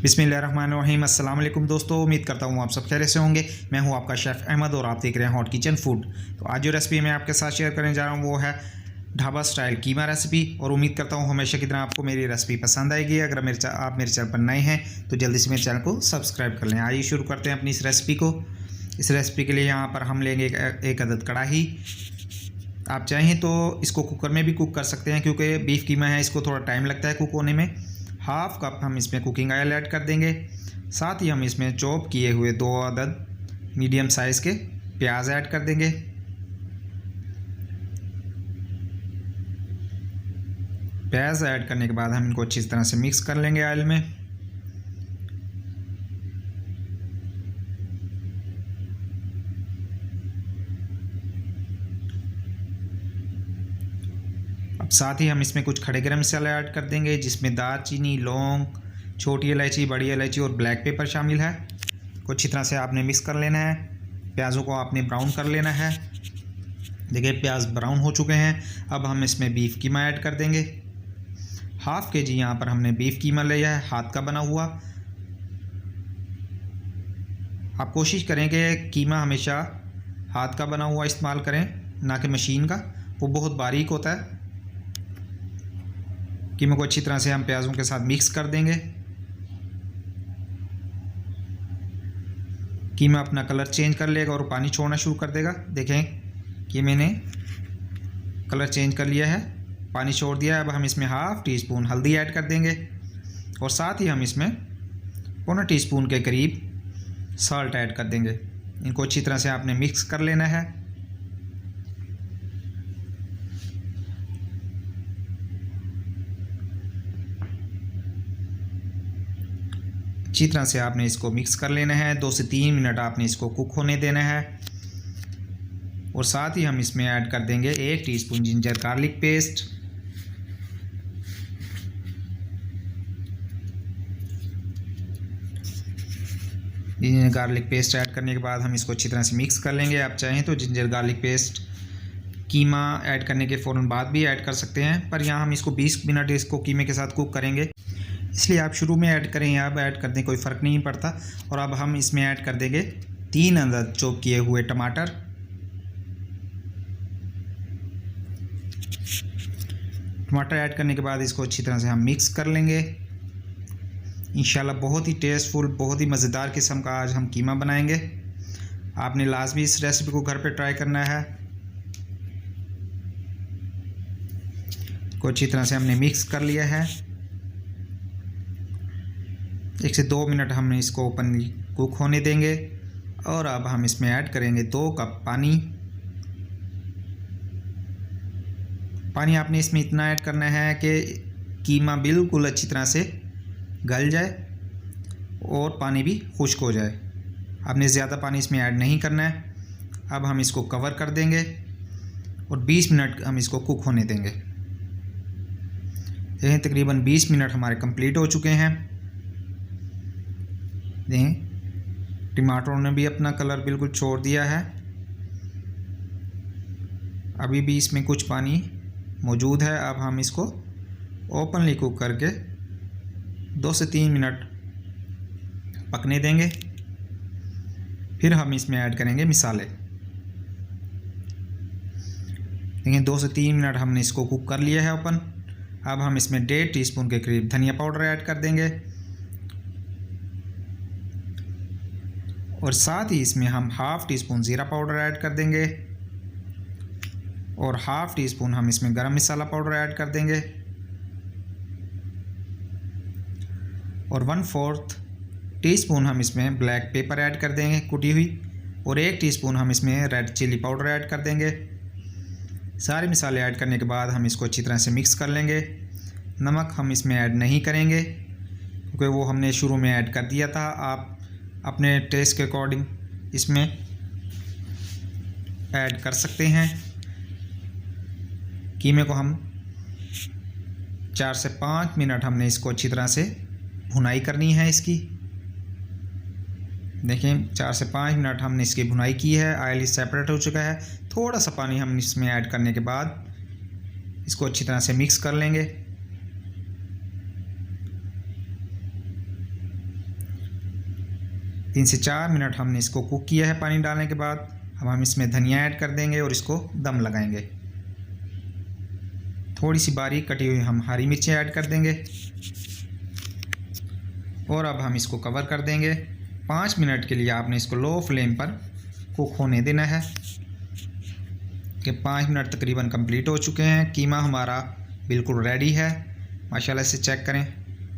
बिस्मिल्लाहिर्रहमानिर्रहीम। अस्सलाम वालेकुम दोस्तों, उम्मीद करता हूँ आप सब खैरियत से होंगे। मैं हूँ आपका शेफ़ अहमद और आप देख रहे हैं हॉट किचन फूड। तो आज जो रेसिपी मैं आपके साथ शेयर करने जा रहा हूँ वो है ढाबा स्टाइल कीमा रेसिपी। और उम्मीद करता हूँ हमेशा की तरह आपको मेरी रेसिपी पसंद आएगी। अगर आप मेरे चैनल पर नए हैं तो जल्दी से मेरे चैनल को सब्सक्राइब कर लें। आइए शुरू करते हैं अपनी इस रेसिपी को। इस रेसिपी के लिए यहाँ पर हम लेंगे एक अदद कढ़ाई। आप चाहें तो इसको कुकर में भी कुक कर सकते हैं, क्योंकि बीफ कीमा है, इसको थोड़ा टाइम लगता है कुक होने में। हाफ कप हम इसमें कुकिंग ऑयल ऐड कर देंगे। साथ ही हम इसमें चॉप किए हुए 2 अदद मीडियम साइज़ के प्याज ऐड कर देंगे। प्याज ऐड करने के बाद हम इनको अच्छी तरह से मिक्स कर लेंगे ऑयल में। अब साथ ही हम इसमें कुछ खड़े गरम मसाले ऐड कर देंगे, जिसमें दालचीनी, लौंग, छोटी इलायची, बड़ी इलायची और ब्लैक पेपर शामिल है। को अच्छी तरह से आपने मिक्स कर लेना है। प्याज़ों को आपने ब्राउन कर लेना है। देखिए प्याज ब्राउन हो चुके हैं। अब हम इसमें बीफ कीमा ऐड कर देंगे। हाफ़ के जी यहाँ पर हमने बीफ कीमा लिया है, हाथ का बना हुआ। आप कोशिश करें कि कीमा हमेशा हाथ का बना हुआ इस्तेमाल करें, ना कि मशीन का, वो बहुत बारीक होता है। कीमा को अच्छी तरह से हम प्याज़ों के साथ मिक्स कर देंगे। कीमा अपना कलर चेंज कर लेगा और पानी छोड़ना शुरू कर देगा। देखें कि मैंने कलर चेंज कर लिया है, पानी छोड़ दिया है। अब हम इसमें हाफ़ टी स्पून हल्दी ऐड कर देंगे और साथ ही हम इसमें पौना टीस्पून के करीब सॉल्ट ऐड कर देंगे। इनको अच्छी तरह से आपने मिक्स कर लेना है। अच्छी तरह से आपने इसको मिक्स कर लेना है। 2 से 3 मिनट आपने इसको कुक होने देना है। और साथ ही हम इसमें ऐड कर देंगे 1 teaspoon ginger garlic paste. Ginger garlic paste add करने के बाद हम इसको अच्छी तरह से मिक्स कर लेंगे। आप चाहें तो जिंजर गार्लिक पेस्ट कीमा ऐड करने के फ़ौरन बाद भी ऐड कर सकते हैं, पर यहाँ हम इसको 20 मिनट इसको कीमे के साथ कुक करेंगे, इसलिए आप शुरू में ऐड करें या अब ऐड कर दें, कोई फ़र्क नहीं पड़ता। और अब हम इसमें ऐड कर देंगे 3 अदद चॉप किए हुए टमाटर। टमाटर ऐड करने के बाद इसको अच्छी तरह से हम मिक्स कर लेंगे। इंशाल्लाह बहुत ही टेस्टफुल, बहुत ही मज़ेदार किस्म का आज हम कीमा बनाएंगे। आपने लाजमी इस रेसिपी को घर पे ट्राई करना है। को अच्छी तरह से हमने मिक्स कर लिया है। 1 से 2 मिनट हम इसको ओपन कुक होने देंगे। और अब हम इसमें ऐड करेंगे 2 कप पानी। पानी आपने इसमें इतना ऐड करना है कि कीमा बिल्कुल अच्छी तरह से गल जाए और पानी भी खुश्क हो जाए। आपने ज़्यादा पानी इसमें ऐड नहीं करना है। अब हम इसको कवर कर देंगे और 20 मिनट हम इसको कुक होने देंगे। देखें तकरीबन 20 मिनट हमारे कंप्लीट हो चुके हैं। देखें टमाटरों ने भी अपना कलर बिल्कुल छोड़ दिया है। अभी भी इसमें कुछ पानी मौजूद है। अब हम इसको ओपनली कुक करके 2 से 3 मिनट पकने देंगे। फिर हम इसमें ऐड करेंगे मसाले। देखिए 2 से 3 मिनट हमने इसको कुक कर लिया है ओपन। अब हम इसमें 1.5 टीस्पून के करीब धनिया पाउडर ऐड कर देंगे और साथ ही इसमें हम हाफ़ टी स्पून ज़ीरा पाउडर ऐड कर देंगे और हाफ़ टी स्पून हम इसमें गरम मसाला पाउडर ऐड कर देंगे और 1/4 टीस्पून हम इसमें ब्लैक पेपर ऐड कर देंगे कुटी हुई, और 1 टीस्पून हम इसमें रेड चिली पाउडर ऐड कर देंगे। सारे मसाले ऐड करने के बाद हम इसको अच्छी तरह से मिक्स कर लेंगे। नमक हम इसमें ऐड नहीं करेंगे क्योंकि वो हमने शुरू में ऐड कर दिया था। आप अपने टेस्ट के अकॉर्डिंग इसमें ऐड कर सकते हैं। कीमे को हम 4 से 5 मिनट हमने इसको अच्छी तरह से भुनाई करनी है इसकी। देखें 4 से 5 मिनट हमने इसकी भुनाई की है। ऑयल सेपरेट हो चुका है। थोड़ा सा पानी हम इसमें ऐड करने के बाद इसको अच्छी तरह से मिक्स कर लेंगे। 3 से 4 मिनट हमने इसको कुक किया है पानी डालने के बाद। अब हम इसमें धनिया ऐड कर देंगे और इसको दम लगाएंगे। थोड़ी सी बारीक कटी हुई हम हरी मिर्चें ऐड कर देंगे और अब हम इसको कवर कर देंगे। 5 मिनट के लिए आपने इसको लो फ्लेम पर कुक होने देना है कि 5 मिनट तकरीबन कंप्लीट हो चुके हैं। कीमा हमारा बिल्कुल रेडी है, माशाल्लाह से चेक करें।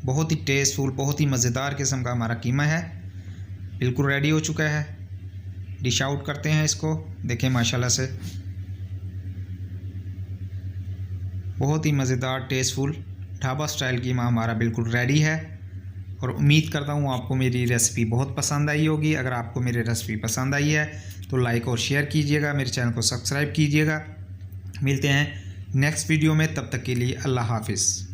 बहुत ही टेस्टफुल, बहुत ही मज़ेदार किस्म का हमारा कीमा है, बिल्कुल रेडी हो चुका है। डिश आउट करते हैं इसको, देखें माशाल्लाह से बहुत ही मज़ेदार टेस्टफुल ढाबा स्टाइल कीमा हमारा बिल्कुल रेडी है। और उम्मीद करता हूँ आपको मेरी रेसिपी बहुत पसंद आई होगी। अगर आपको मेरी रेसिपी पसंद आई है तो लाइक और शेयर कीजिएगा, मेरे चैनल को सब्सक्राइब कीजिएगा। मिलते हैं नेक्स्ट वीडियो में, तब तक के लिए अल्लाह हाफिज़।